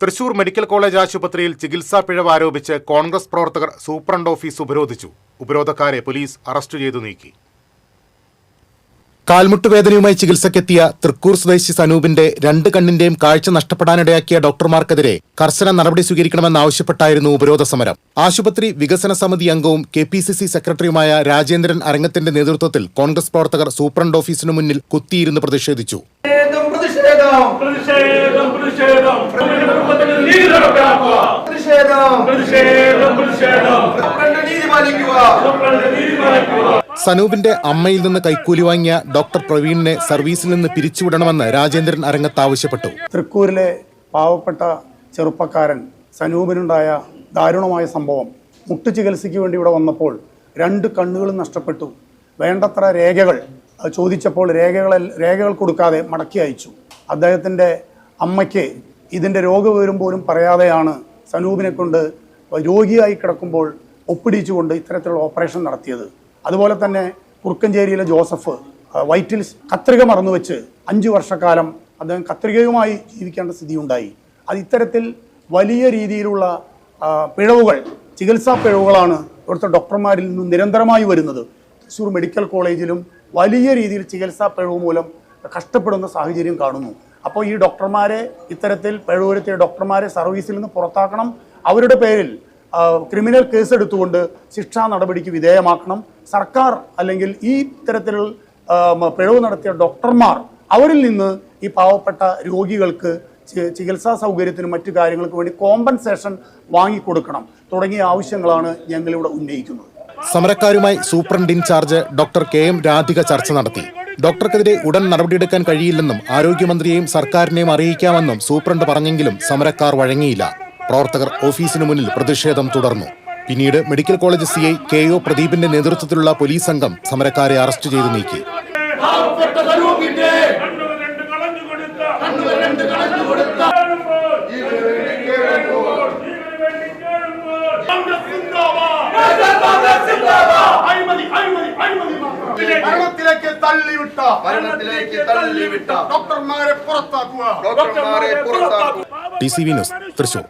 Thrissur medical college ആശുപത്രിയിൽ ചികിത്സാ പിഴവ് ആരോപിച്ച് കോൺഗ്രസ് പ്രവർത്തകർ സൂപ്രണ്ട് ഓഫീസ് ഉപരോധിച്ചു. ഉപരോധക്കാരെ പോലീസ് അറസ്റ്റ് ചെയ്തു നീക്കി. കാൽമുട്ടുവേദനയുമായി ചികിത്സയ്ക്കെത്തിയ തൃക്കൂർ സ്വദേശി സനൂപിന്റെ രണ്ട് കണ്ണിന്റെയും കാഴ്ച നഷ്ടപ്പെടാനിടയാക്കിയ ഡോക്ടർമാർക്കെതിരെ കർശന നടപടി സ്വീകരിക്കണമെന്നാവശ്യപ്പെട്ടായിരുന്നു ഉപരോധ സമരം. ആശുപത്രി വികസന സമിതി അംഗവും KPCC സെക്രട്ടറിയുമായ രാജേന്ദ്രൻ അരങ്ങത്തിന്റെ നേതൃത്വത്തിൽ കോൺഗ്രസ് പ്രവർത്തകർ സൂപ്രണ്ട് ഓഫീസിനു മുന്നിൽ കുത്തിയിരുന്ന് പ്രതിഷേധിച്ചു. സനൂപിന്റെ അമ്മയിൽ നിന്ന് കൈക്കൂലി വാങ്ങിയ ഡോക്ടർ പ്രവീണിനെ സർവീസിൽ നിന്ന് പിരിച്ചുവിടണമെന്ന് രാജേന്ദ്രൻ അരങ്ങത്ത് ആവശ്യപ്പെട്ടു. തൃക്കൂരിലെ പാവപ്പെട്ട ചെറുപ്പക്കാരൻ സനൂപിനുണ്ടായ ദാരുണമായ സംഭവം മുട്ടു ചികിത്സയ്ക്ക് വേണ്ടി ഇവിടെ വന്നപ്പോൾ രണ്ട് കണ്ണുകളും നഷ്ടപ്പെട്ടു. വേണ്ടത്ര രേഖകൾ ചോദിച്ചപ്പോൾ രേഖകൾ കൊടുക്കാതെ മടക്കി അയച്ചു. അദ്ദേഹത്തിൻ്റെ അമ്മയ്ക്ക് ഇതിൻ്റെ രോഗവിവരം പോലും പറയാതെയാണ് സനൂപിനെ കൊണ്ട് രോഗിയായി കിടക്കുമ്പോൾ ഒപ്പിടിച്ചുകൊണ്ട് ഇത്തരത്തിലുള്ള ഓപ്പറേഷൻ നടത്തിയത്. അതുപോലെ തന്നെ കുറുക്കഞ്ചേരിയിലെ ജോസഫ് വയറ്റിൽ കത്രിക മറന്നുവെച്ച് 5 വർഷക്കാലം അദ്ദേഹം കത്രികയുമായി ജീവിക്കേണ്ട സ്ഥിതിയുണ്ടായി. അത് ഇത്തരത്തിൽ വലിയ രീതിയിലുള്ള പിഴവുകൾ, ചികിത്സാ പിഴവുകളാണ് ഇവിടുത്തെ ഡോക്ടർമാരിൽ നിന്നും നിരന്തരമായി വരുന്നത്. തൃശ്ശൂർ മെഡിക്കൽ കോളേജിലും വലിയ രീതിയിൽ ചികിത്സാ പിഴവ് മൂലം കഷ്ടപ്പെടുന്ന സാഹചര്യം കാണുന്നു. അപ്പോൾ ഈ ഡോക്ടർമാരെ, ഇത്തരത്തിൽ പിഴവ് വരുത്തിയ ഡോക്ടർമാരെ സർവീസിൽ നിന്ന് പുറത്താക്കണം. അവരുടെ പേരിൽ ക്രിമിനൽ കേസ് എടുത്തുകൊണ്ട് ശിക്ഷാ നടപടിക്ക് വിധേയമാക്കണം. സർക്കാർ അല്ലെങ്കിൽ ഈ ഇത്തരത്തിലുള്ള പിഴവ് നടത്തിയ ഡോക്ടർമാർ അവരിൽ നിന്ന് ഈ പാവപ്പെട്ട രോഗികൾക്ക് ചികിത്സാ സൗകര്യത്തിനും മറ്റു കാര്യങ്ങൾക്ക് വേണ്ടി കോമ്പൻസേഷൻ വാങ്ങിക്കൊടുക്കണം തുടങ്ങിയ ആവശ്യങ്ങളാണ് ഞങ്ങളിവിടെ ഉന്നയിക്കുന്നത്. സമരക്കാരുമായി superintendent in charge doctor KM Radhika ചർച്ച നടത്തി. ഡോക്ടർക്കെതിരെ ഉടൻ നടപടിയെടുക്കാൻ കഴിയില്ലെന്നും ആരോഗ്യമന്ത്രിയെയും സർക്കാരിനെയും അറിയിക്കാമെന്നും സൂപ്രണ്ട് പറഞ്ഞെങ്കിലും സമരക്കാർ വഴങ്ങിയില്ല. പ്രവർത്തകർ ഓഫീസിനു മുന്നിൽ പ്രതിഷേധം തുടർന്നു. പിന്നീട് മെഡിക്കൽ കോളേജ് CI KO പ്രദീപിന്റെ നേതൃത്വത്തിലുള്ള പോലീസ് സംഘം സമരക്കാരെ അറസ്റ്റ് ചെയ്തു നീക്കി. ഡോക്ടർമാരെ പുറത്താക്കുക. TCV news Thrissur.